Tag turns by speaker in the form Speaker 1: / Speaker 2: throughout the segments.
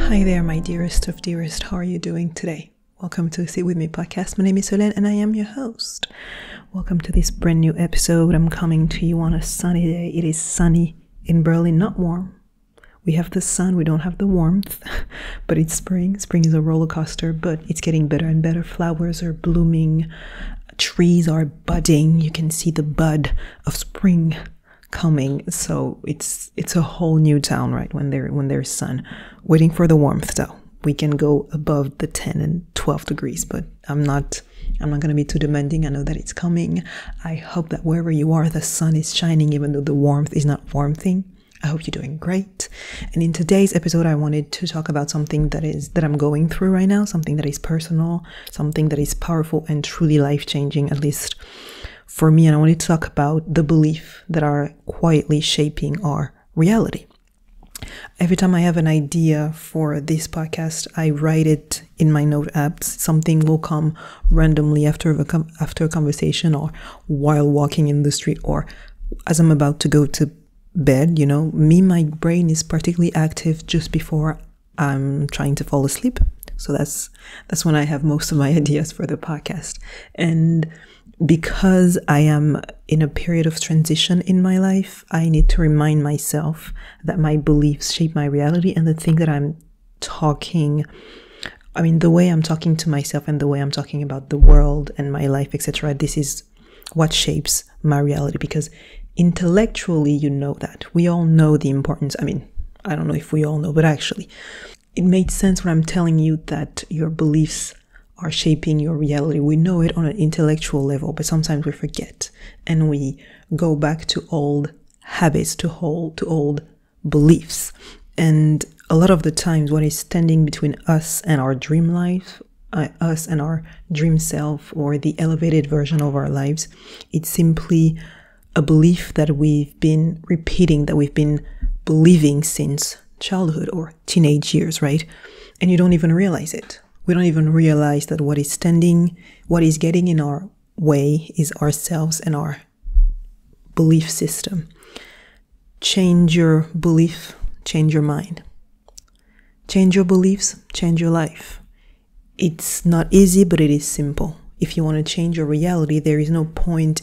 Speaker 1: Hi there, my dearest of dearest. How are you doing today? Welcome to Sit With Me podcast. My name is Solène and I am your host. Welcome to this brand new episode. I'm coming to you on a sunny day. It is sunny in Berlin, not warm. We have the sun, we don't have the warmth, but it's spring. Spring is a roller coaster, but it's getting better and better. Flowers are blooming, trees are budding. You can see the bud of spring coming. So it's a whole new town, right? When there's sun. Waiting for the warmth though. We can go above the 10 and 12 degrees, but I'm not going to be too demanding. I know that it's coming. I hope that wherever you are, the sun is shining, even though the warmth is not warmthing. I hope you're doing great. And in today's episode, I wanted to talk about something that I'm going through right now, something that is personal, something that is powerful and truly life-changing, at least for me. And I wanted to talk about the beliefs that are quietly shaping our reality. Every time I have an idea for this podcast, I write it in my note apps. Something will come randomly after a conversation, or while walking in the street, or as I'm about to go to bed. My brain is particularly active just before I'm trying to fall asleep. So that's when I have most of my ideas for the podcast. And because I am in a period of transition in my life, I need to remind myself that my beliefs shape my reality, and the thing that the way I'm talking to myself and the way I'm talking about the world and my life, etc., this is what shapes my reality. Because intellectually, you know that. We all know the importance. I don't know if we all know, but actually, it made sense when I'm telling you that your beliefs are shaping your reality. We know it on an intellectual level, but sometimes we forget and we go back to old habits, to old beliefs. And a lot of the times, what is standing between us and our dream life, us and our dream self, or the elevated version of our lives, it's simply a belief that we've been repeating, that we've been believing since childhood or teenage years, right? And you don't even realize it. We don't even realize that what is getting in our way is ourselves and our belief system. Change your belief, change your mind. Change your beliefs, change your life. It's not easy, but it is simple. If you want to change your reality, there is no point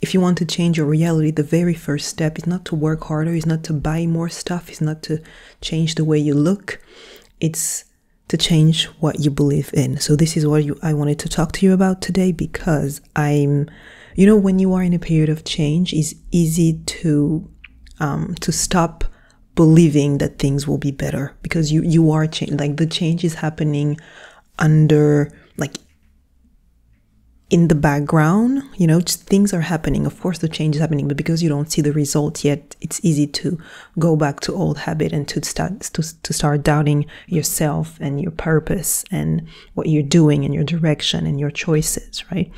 Speaker 1: if you want to change your reality, the very first step is not to work harder, is not to buy more stuff, is not to change the way you look. It's to change what you believe in. So this is what I wanted to talk to you about today, because when you are in a period of change, it's easy to stop believing that things will be better, because you are changing. Like, the change is happening in the background, things are happening. Of course, the change is happening, but because you don't see the result yet, it's easy to go back to old habit and to start doubting yourself and your purpose and what you're doing and your direction and your choices, right?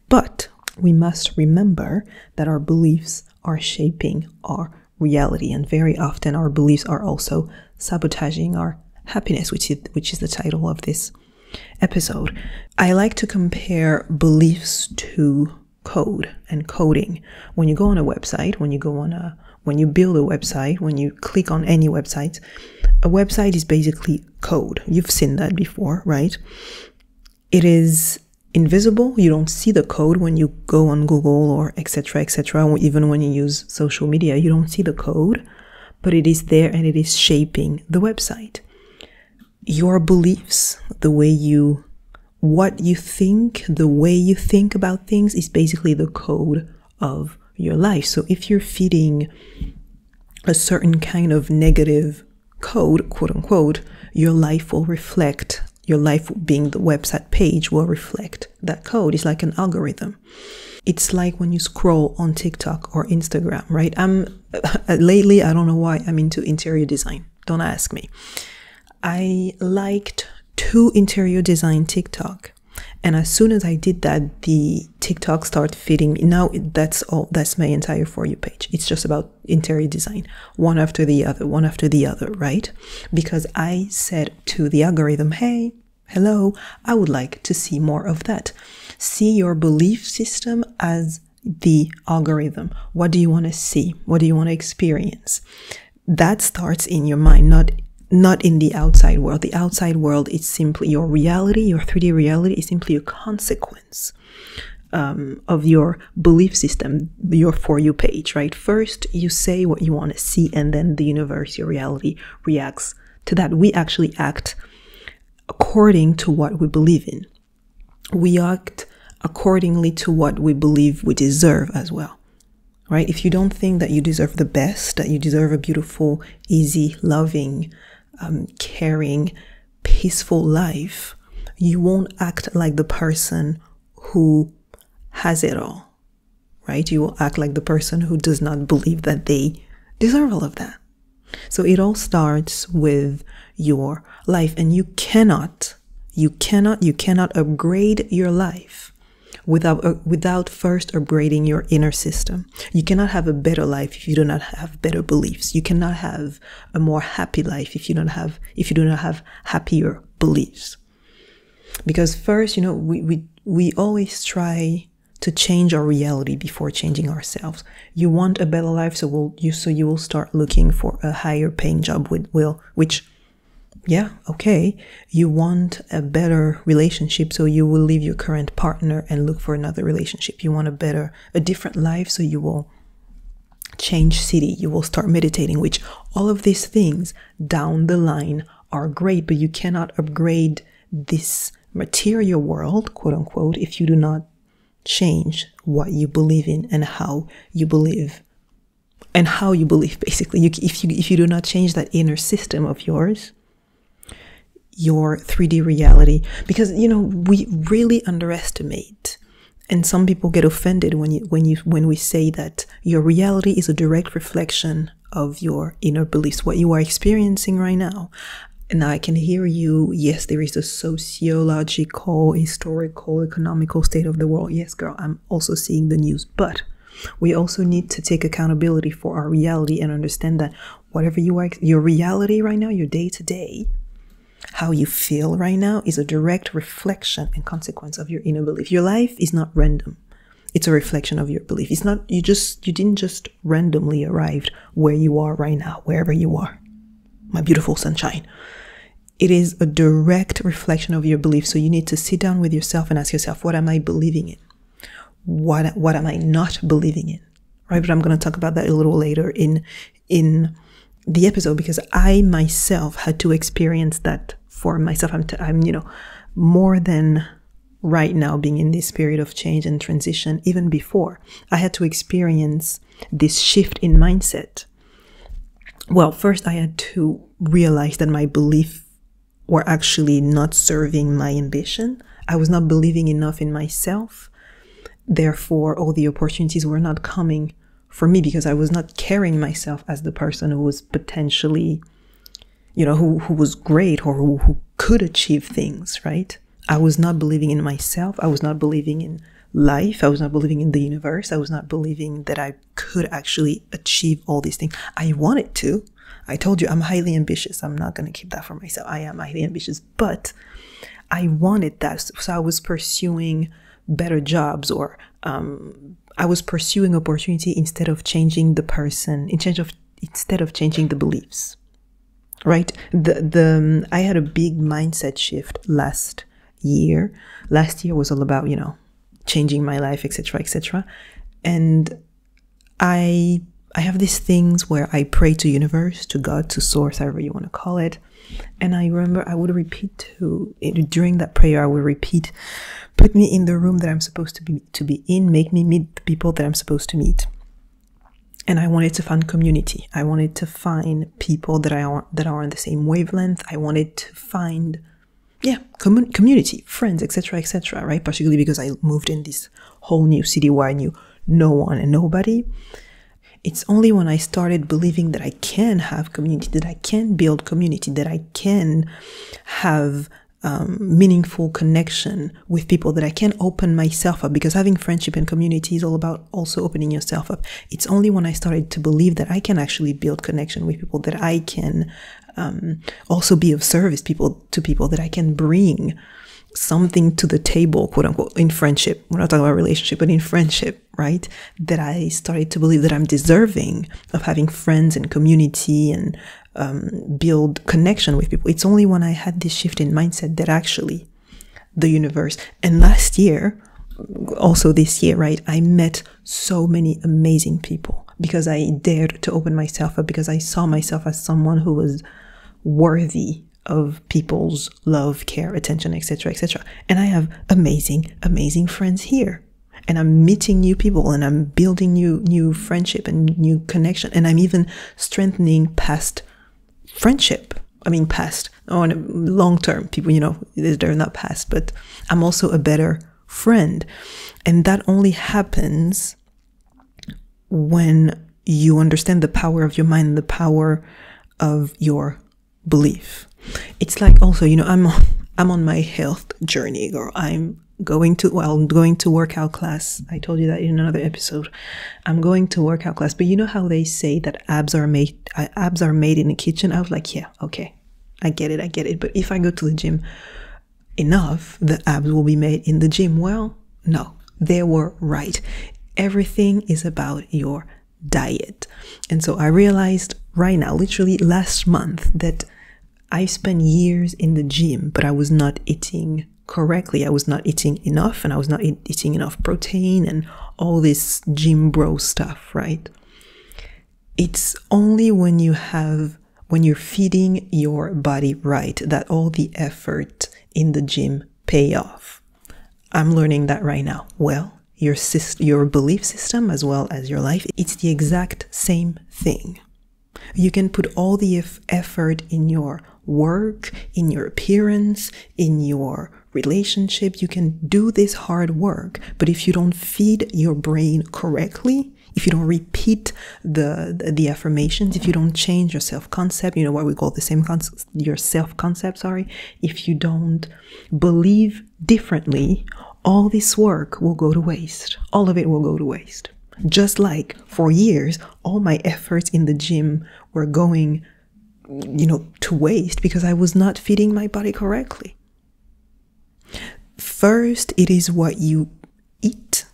Speaker 1: But we must remember that our beliefs are shaping our reality, and very often our beliefs are also sabotaging our happiness, which is the title of this episode. I like to compare beliefs to code and coding. When you go on a website, when you build a website, when you click on any website, a website is basically code. You've seen that before, right? It is invisible. You don't see the code when you go on Google or etc. Even when you use social media, you don't see the code, but it is there and it is shaping the website. Your beliefs, what you think, the way you think about things is basically the code of your life. So if you're feeding a certain kind of negative code, quote unquote, your life being the website page will reflect that code. It's like an algorithm. It's like when you scroll on TikTok or Instagram, right? Lately, I don't know why I'm into interior design. Don't ask me. I liked 2 interior design TikTok, and as soon as I did that, the TikTok started feeding me. Now that's my entire For You page. It's just about interior design, one after the other, right? Because I said to the algorithm, hey, hello, I would like to see more of that. See your belief system as the algorithm. What do you want to see? What do you want to experience? that starts in your mind, not in the outside world. The outside world is simply your reality. Your 3D reality is simply a consequence of your belief system, your For You page, right? First, you say what you want to see, and then the universe, your reality, reacts to that. We actually act according to what we believe in. We act accordingly to what we believe we deserve as well, right? If you don't think that you deserve the best, that you deserve a beautiful, easy, loving, caring, peaceful life, you won't act like the person who has it all, right? You will act like the person who does not believe that they deserve all of that. So it all starts with your life, and you cannot upgrade your life without first upgrading your inner system. You cannot have a better life if you do not have better beliefs. You cannot have a more happy life if you do not have happier beliefs. Because first, we always try to change our reality before changing ourselves. You want a better life, so you will start looking for a higher paying job which yeah, okay. You want a better relationship, so you will leave your current partner and look for another relationship. You want a different life, so you will change city. You will start meditating, which all of these things down the line are great, but you cannot upgrade this material world, quote unquote, if you do not change what you believe in and how you believe. Basically, if you do not change that inner system of yours, your 3D reality, because we really underestimate, and some people get offended when we say that your reality is a direct reflection of your inner beliefs, what you are experiencing right now. And I can hear you. Yes, there is a sociological, historical, economical state of the world. Yes, girl, I'm also seeing the news, but we also need to take accountability for our reality and understand that whatever your reality right now, your day to day, how you feel right now is a direct reflection and consequence of your inner belief. Your life is not random. It's a reflection of your belief. It's not, you didn't just randomly arrive where you are right now, wherever you are, my beautiful sunshine. It is a direct reflection of your belief. So you need to sit down with yourself and ask yourself, what am I believing in? What am I not believing in? Right? But I'm going to talk about that a little later in the episode, because I myself had to experience that for myself. I'm more than right now being in this period of change and transition. Even before, I had to experience this shift in mindset. Well, first I had to realize that my beliefs were actually not serving my ambition. I was not believing enough in myself. Therefore, all the opportunities were not coming for me because I was not carrying myself as the person who was potentially, who was great or who could achieve things, right? I was not believing in myself. I was not believing in life. I was not believing in the universe. I was not believing that I could actually achieve all these things. I wanted to. I told you I'm highly ambitious. I'm not going to keep that for myself. I am highly ambitious, but I wanted that. So I was pursuing better jobs, or I was pursuing opportunity instead of changing the person, instead of changing the beliefs, right? I had a big mindset shift last year. Last year was all about, changing my life, etc., etc. And I have these things where I pray to universe, to God, to source, however you want to call it. And I remember I would repeat during that prayer, I would repeat, put me in the room that I'm supposed to be in, make me meet the people that I'm supposed to meet. And I wanted to find community. I wanted to find people that are on the same wavelength. I wanted to find, community, friends, etc., etc., right? Particularly because I moved in this whole new city where I knew no one and nobody. It's only when I started believing that I can have community, that I can build community, that I can have meaningful connection with people, that I can open myself up, because having friendship and community is all about also opening yourself up. It's only when I started to believe that I can actually build connection with people, that I can also be of service to people, that I can bring something to the table, quote unquote, in friendship. We're not talking about relationship, but in friendship, right? That I started to believe that I'm deserving of having friends and community and build connection with people. It's only when I had this shift in mindset that actually the universe, and last year, also this year, right, I met so many amazing people because I dared to open myself up, because I saw myself as someone who was worthy of people's love, care, attention, etc., etc. And I have amazing friends here. And I'm meeting new people, and I'm building new friendship and new connection. And I'm even strengthening past friendship. I mean, past, on long-term people, you know, they're not past, but I'm also a better friend. And that only happens when you understand the power of your mind, the power of your belief. It's like also, you know, I'm on my health journey, girl. I'm going to workout class. I told you that in another episode. I'm going to workout class, but you know how they say that abs are made in the kitchen? I was like, yeah, okay, I get it. But if I go to the gym enough, the abs will be made in the gym. Well, no, they were right. Everything is about your diet. And so I realized right now, literally last month, that I spent years in the gym, but I was not eating correctly. I was not eating enough, and I was not eating enough protein and all this gym bro stuff, right? It's only when you're feeding your body right that all the effort in the gym pay off. I'm learning that right now. Well, your belief system as well as your life, it's the exact same thing. You can put all the effort in your work, in your appearance, in your relationship. You can do this hard work, but if you don't feed your brain correctly, if you don't repeat the affirmations, if you don't change your self-concept, you know what we call the same concept, your self-concept, sorry, if you don't believe differently, all this work will go to waste. All of it will go to waste. Just like for years, all my efforts in the gym were going, you know, to waste because I was not feeding my body correctly. First, it is what you eat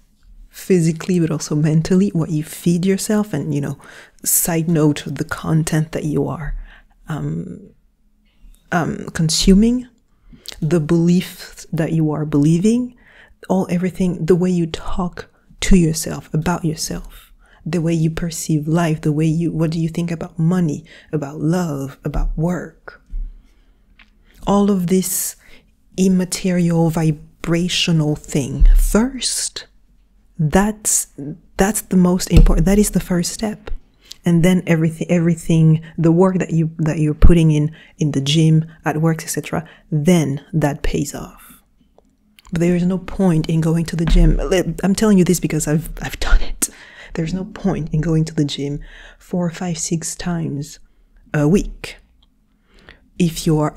Speaker 1: physically, but also mentally, what you feed yourself. And, you know, side note, the content that you are consuming, the beliefs that you are believing, everything, the way you talk to yourself, about yourself, the way you perceive life, what do you think about money, about love, about work. All of this immaterial, vibrational thing. First, that's the most important. That is the first step. And then everything, the work that you're putting in the gym, at work, etc., then that pays off. But there is no point in going to the gym. I'm telling you this because I've done it. There's no point in going to the gym 4, 5, 6 times a week if your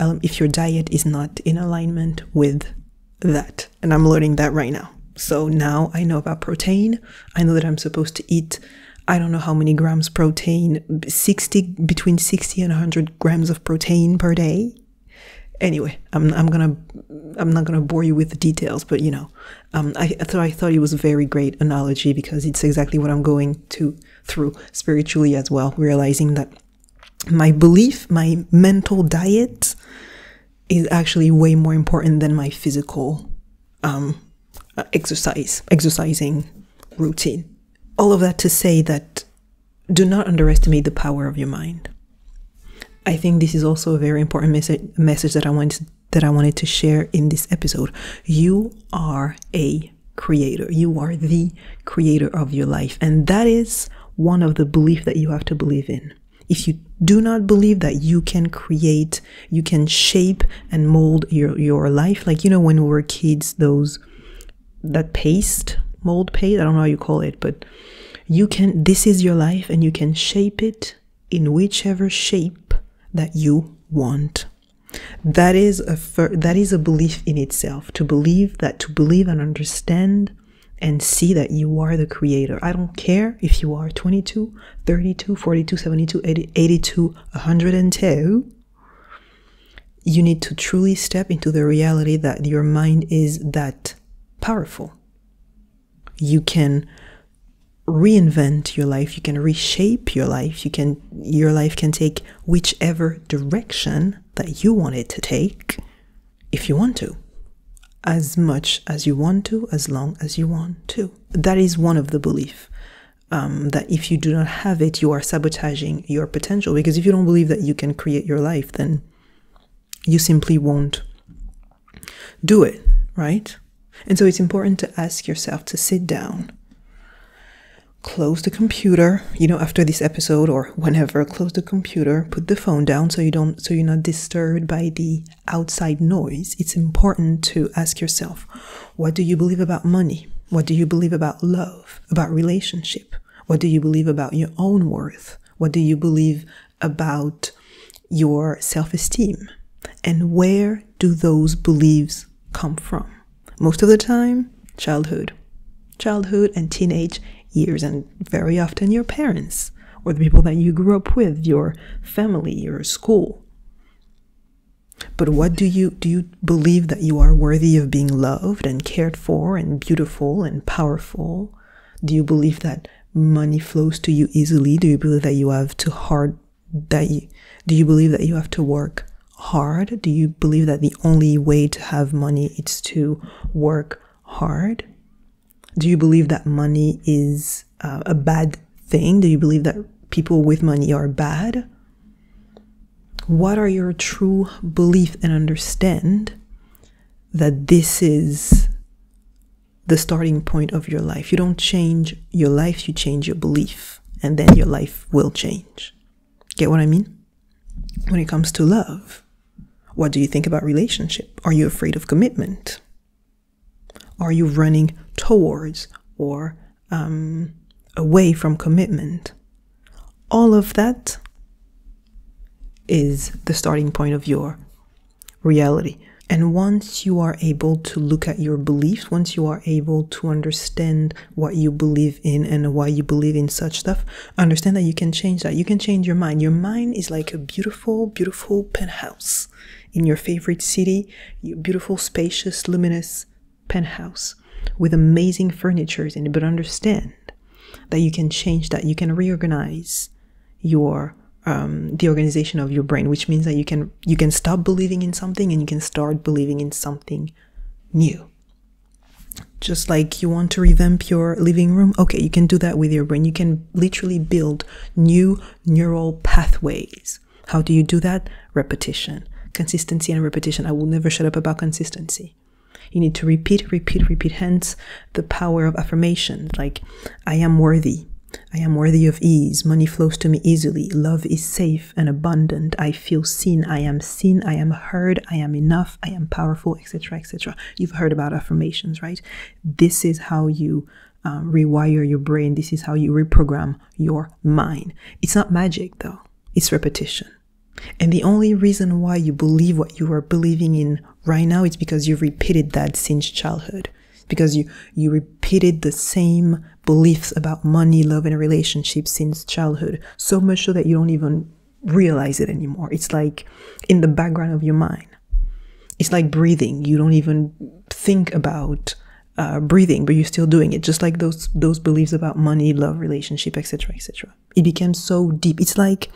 Speaker 1: diet is not in alignment with that. And I'm learning that right now. So now I know about protein. I know that I'm supposed to eat, I don't know how many grams protein, between 60 and 100 grams of protein per day. Anyway, I'm not gonna bore you with the details, but you know, I thought it was a very great analogy because it's exactly what I'm going through spiritually as well, realizing that my belief, my mental diet is actually way more important than my physical exercising routine. All of that to say that do not underestimate the power of your mind. I think this is also a very important message that I wanted to share in this episode. You are a creator. You are the creator of your life. And that is one of the beliefs that you have to believe in. If you do not believe that you can create, you can shape and mold your life, like, you know, when we were kids, that mold paste, I don't know how you call it, but this is your life and you can shape it in whichever shape that you want. That is a belief in itself, to believe and understand and see that you are the creator. I don't care if you are 22, 32, 42, 72, 82, 102. you need to truly step into the reality that your mind is that powerful. You can reinvent your life, you can reshape your life, your life can take whichever direction that you want it to take, if you want to, as much as you want to, as long as you want to. That is one of the beliefs, that if you do not have it, you are sabotaging your potential, because if you don't believe that you can create your life, then you simply won't do it, right? And so it's important to ask yourself to sit down, close the computer, after this episode or whenever, close the computer, put the phone down so you're not disturbed by the outside noise. It's important to ask yourself, what do you believe about money? What do you believe about love, about relationship? What do you believe about your own worth? What do you believe about your self-esteem? And where do those beliefs come from? Most of the time, childhood and teenage years, and very often your parents or the people that you grew up with, your family, your school. But what do you believe that you are worthy of being loved and cared for and beautiful and powerful? Do you believe that money flows to you easily? Do you believe that you have to do you believe that you have to work hard? Do you believe that the only way to have money is to work hard? Do you believe that money is a bad thing? Do you believe that people with money are bad? What are your true beliefs, and understand that this is the starting point of your life. You don't change your life, you change your belief, and then your life will change. Get what I mean? When it comes to love, what do you think about relationship? Are you afraid of commitment? Are you running towards or away from commitment? All of that is the starting point of your reality. And once you are able to look at your beliefs, once you are able to understand what you believe in and why you believe in such stuff, understand that you can change that. You can change your mind. Your mind is like a beautiful, beautiful penthouse in your favorite city, your beautiful, spacious, luminous penthouse with amazing furniture in it. But understand that you can change that. You can reorganize your the organization of your brain, which means that you can stop believing in something and you can start believing in something new. Just like you want to revamp your living room, okay, you can do that with your brain. You can literally build new neural pathways. How do you do that? Repetition, consistency, and repetition. I will never shut up about consistency. You need to repeat. Hence the power of affirmation, like I am worthy. I am worthy of ease. Money flows to me easily. Love is safe and abundant. I feel seen. I am heard. I am enough. I am powerful, etc., etc. You've heard about affirmations, right? This is how you rewire your brain. This is how you reprogram your mind. It's not magic, though. It's repetition. And the only reason why you believe what you are believing in right now is because you've repeated that since childhood. Because you repeated the same beliefs about money, love, and relationships since childhood. So much so that you don't even realize it anymore. It's like in the background of your mind. It's like breathing. You don't even think about breathing, but you're still doing it. Just like those beliefs about money, love, relationship, etc., etc. It became so deep. It's like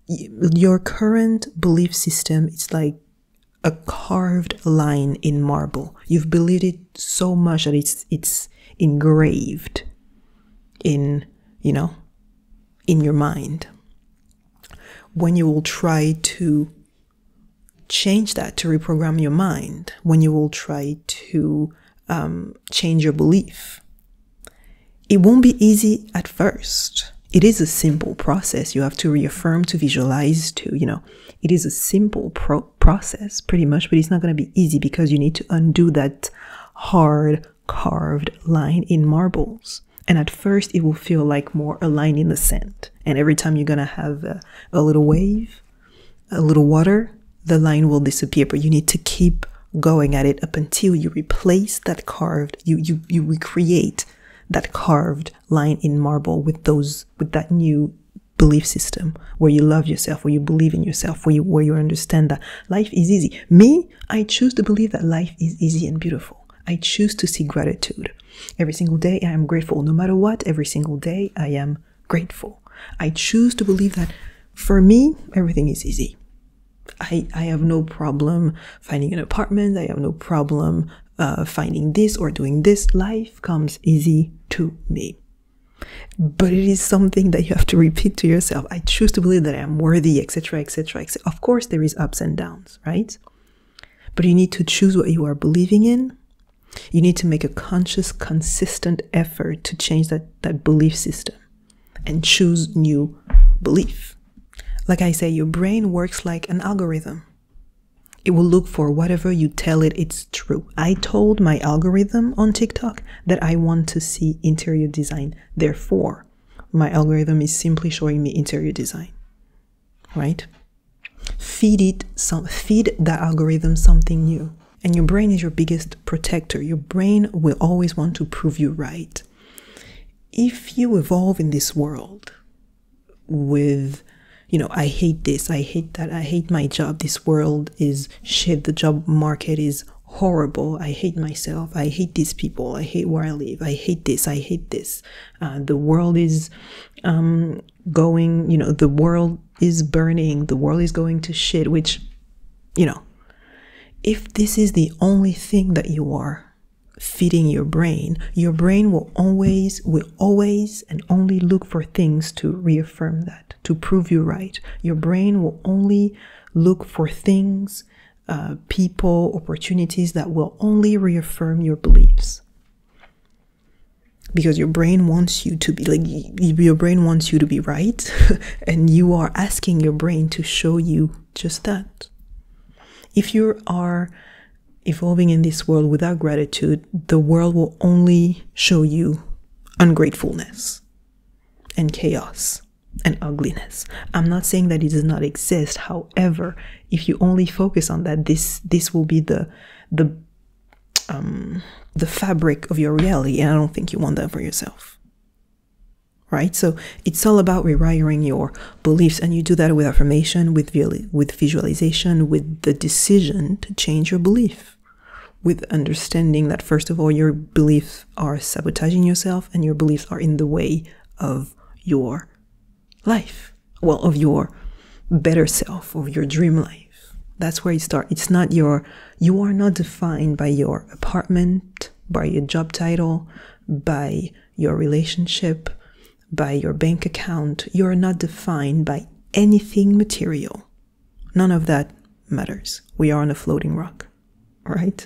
Speaker 1: your current belief system, it's like a carved line in marble. You've believed it so much that it's engraved in your mind. When you will try to change that, to reprogram your mind, when you will try to change your belief, it won't be easy at first. It is a simple process. You have to reaffirm, to visualize, it is a simple process pretty much, but it's not going to be easy because you need to undo that hard carved line in marbles. And at first it will feel like more a line in the sand. And every time you're going to have a little wave, a little water, the line will disappear, but you need to keep going at it up until you replace that carved, you recreate that carved line in marble with that new belief system where you love yourself, where you believe in yourself, where you understand that life is easy. Me, I choose to believe that life is easy and beautiful. I choose to see gratitude. Every single day I am grateful. No matter what, every single day I am grateful. I choose to believe that for me, everything is easy. I have no problem finding an apartment. I have no problem finding this or doing this. Life comes easy to me. But it is something that you have to repeat to yourself. I choose to believe that I am worthy, etc., etc., etc. Of course, there is ups and downs, right? But you need to choose what you are believing in. You need to make a conscious, consistent effort to change that belief system and choose new belief. Like I say, your brain works like an algorithm. It will look for whatever you tell it it's true. I told my algorithm on TikTok that I want to see interior design. Therefore, my algorithm is simply showing me interior design, right? Feed that algorithm something new. And your brain is your biggest protector. Your brain will always want to prove you right. If you evolve in this world with, I hate this, I hate that, I hate my job, this world is shit, the job market is horrible, I hate myself, I hate these people, I hate where I live, I hate this, I hate this. The world is the world is burning, the world is going to shit, which, if this is the only thing that you are feeding your brain will always and only look for things to reaffirm that, to prove you right. Your brain will only look for things, people, opportunities that will only reaffirm your beliefs. Because your brain wants you to be right, and you are asking your brain to show you just that. If you are evolving in this world without gratitude, the world will only show you ungratefulness and chaos and ugliness. I'm not saying that it does not exist. However, if you only focus on that, this will be the fabric of your reality, and I don't think you want that for yourself. Right? So it's all about rewiring your beliefs, and you do that with affirmation, with visualization, with the decision to change your belief, with understanding that first of all, your beliefs are sabotaging yourself, and your beliefs are in the way of your life, of your better self, of your dream life. That's where you start. You are not defined by your apartment, by your job title, by your relationship, by your bank account. You are not defined by anything material. None of that matters. We are on a floating rock, right?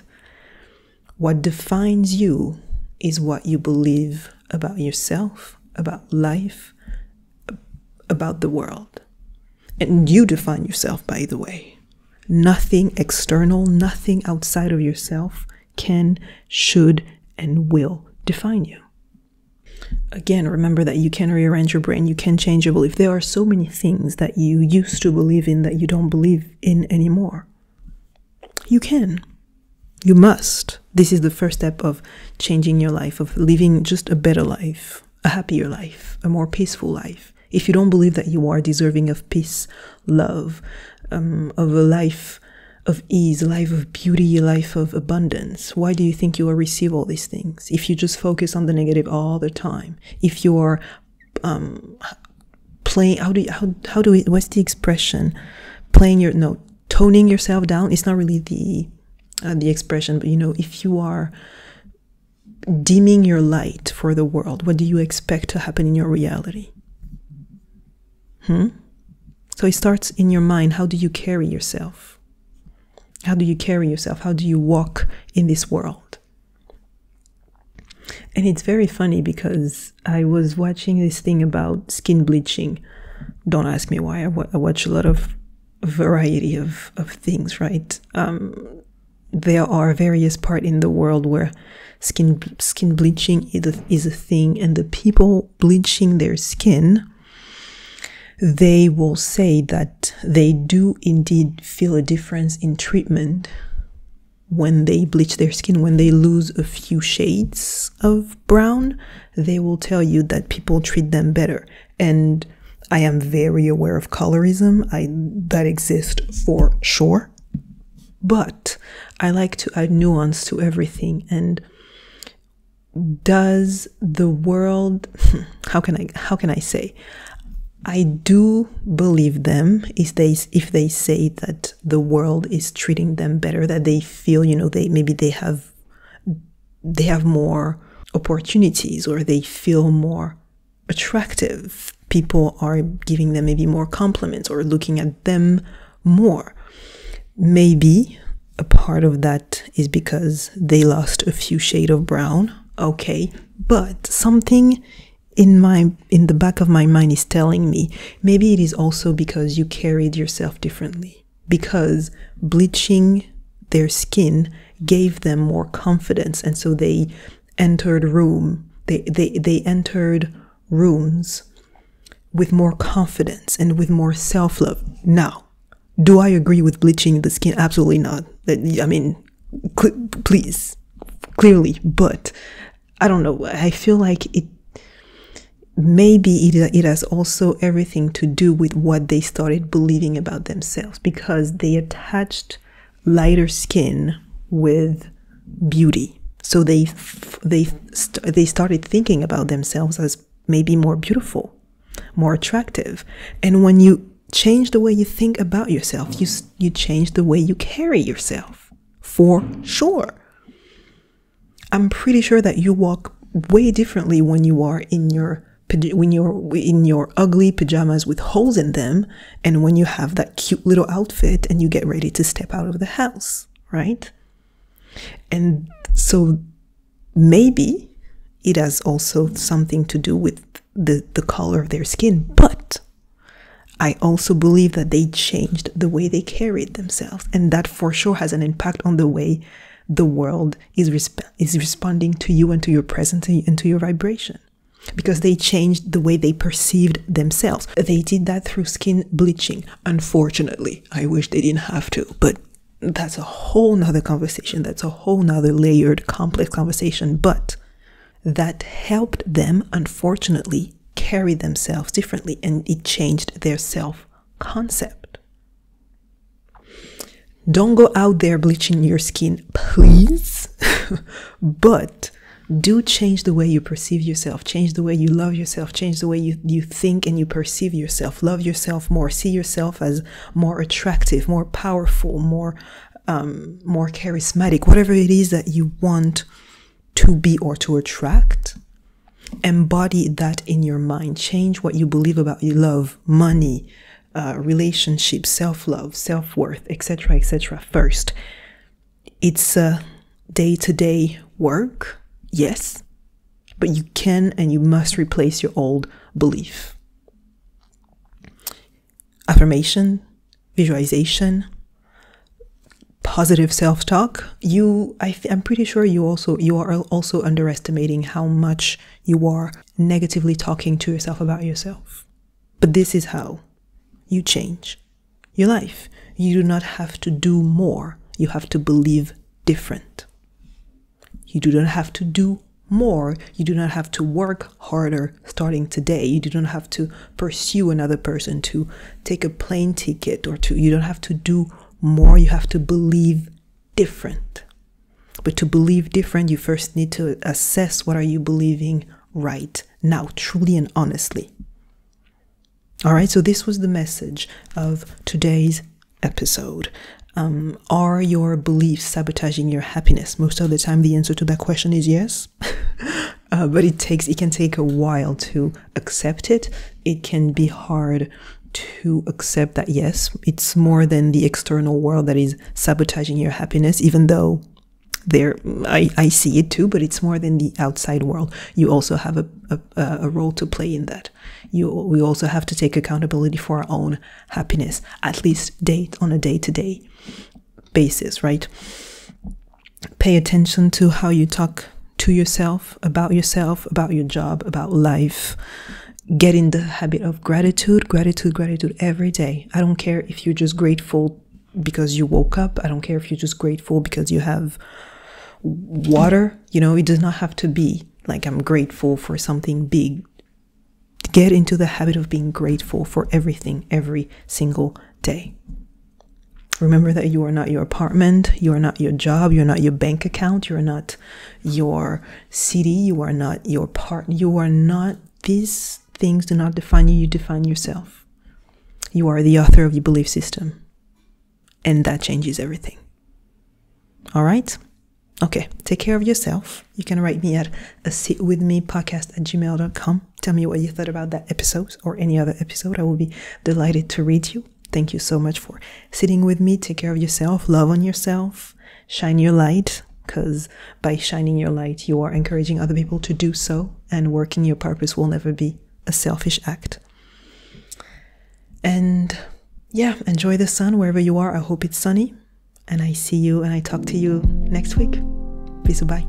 Speaker 1: What defines you is what you believe about yourself, about life, about the world. And you define yourself, by the way. Nothing external, nothing outside of yourself can, should, and will define you. Again, remember that you can rearrange your brain, you can change your belief. There are so many things that you used to believe in that you don't believe in anymore. You can. You must. This is the first step of changing your life, of living just a better life, a happier life, a more peaceful life. If you don't believe that you are deserving of peace, love, of a life of ease, a life of beauty, a life of abundance, why do you think you will receive all these things? If you just focus on the negative all the time, if you are playing, what's the expression? Toning yourself down. It's not really the expression, but if you are dimming your light for the world, what do you expect to happen in your reality? So it starts in your mind. How do you carry yourself? How do you carry yourself? How do you walk in this world? And it's very funny because I was watching this thing about skin bleaching. Don't ask me why. I watch a lot of variety of things, right? There are various parts in the world where skin bleaching is a thing, and the people bleaching their skin, they will say that they do indeed feel a difference in treatment when they bleach their skin. When they lose a few shades of brown, they will tell you that people treat them better. And I am very aware of colorism. That exists for sure. But I like to add nuance to everything. And does the world, how can I say? I do believe them if they say that the world is treating them better, that they feel, they have more opportunities, or they feel more attractive. People are giving them maybe more compliments or looking at them more. Maybe a part of that is because they lost a few shades of brown. Okay, but something in the back of my mind is telling me maybe it is also because you carried yourself differently, because bleaching their skin gave them more confidence, and so they entered they entered rooms with more confidence and with more self-love. Now, do I agree with bleaching the skin? Absolutely not. Please, clearly, but I don't know. I feel like maybe it has also everything to do with what they started believing about themselves, because they attached lighter skin with beauty. So they started thinking about themselves as maybe more beautiful, more attractive. And when you change the way you think about yourself, you change the way you carry yourself, for sure. I'm pretty sure that you walk way differently when you are in your ugly pajamas with holes in them, and when you have that cute little outfit and you get ready to step out of the house, right? And so maybe it has also something to do with the color of their skin, but I also believe that they changed the way they carried themselves, and that for sure has an impact on the way the world is responding to you and to your presence and to your vibration, because they changed the way they perceived themselves. They did that through skin bleaching. Unfortunately, I wish they didn't have to, but that's a whole nother conversation. That's a whole nother layered, complex conversation, but that helped them, unfortunately, carry themselves differently, and it changed their self-concept. Don't go out there bleaching your skin, please. But do change the way you perceive yourself, change the way you love yourself, change the way you think and you perceive yourself. Love yourself more, see yourself as more attractive, more powerful, more charismatic, whatever it is that you want to be or to attract. Embody that in your mind. Change what you believe about your love, money, relationships, self-love, self-worth, etc. first. It's a day-to-day work, yes, but you can and you must replace your old belief. Affirmation, visualization, positive self-talk. I'm pretty sure you are also underestimating how much you are negatively talking to yourself about yourself. But this is how you change your life. You do not have to do more. You have to believe different. You do not have to do more. You do not have to work harder starting today. You do not have to pursue another person to take a plane ticket you don't have to do more. You have to believe different. But to believe different, you first need to assess what are you believing right now, truly and honestly. All right, so this was the message of today's episode. Are your beliefs sabotaging your happiness? Most of the time, the answer to that question is yes. But it can take a while to accept it. It can be hard to accept that, yes, it's more than the external world that is sabotaging your happiness, even though I see it too, but it's more than the outside world. You also have a role to play in that. We also have to take accountability for our own happiness, at least on a day-to-day basis, right? Pay attention to how you talk to yourself, about your job, about life. Get in the habit of gratitude every day. I don't care if you're just grateful because you woke up. I don't care if you're just grateful because you have water. It does not have to be like I'm grateful for something big. Get into the habit of being grateful for everything every single day. Remember that you are not your apartment, you are not your job, you are not your bank account, you are not your city, you are not your partner, you are not, these things do not define you, you define yourself. You are the author of your belief system, and that changes everything. All right? Okay, take care of yourself. You can write me at aseatwithmepodcast@gmail.com. Tell me what you thought about that episode or any other episode. I will be delighted to read you. Thank you so much for sitting with me. Take care of yourself. Love on yourself. Shine your light, because by shining your light, you are encouraging other people to do so, and working your purpose will never be a selfish act. And yeah, enjoy the sun wherever you are. I hope it's sunny. And I see you and I talk to you next week. Peace, bye.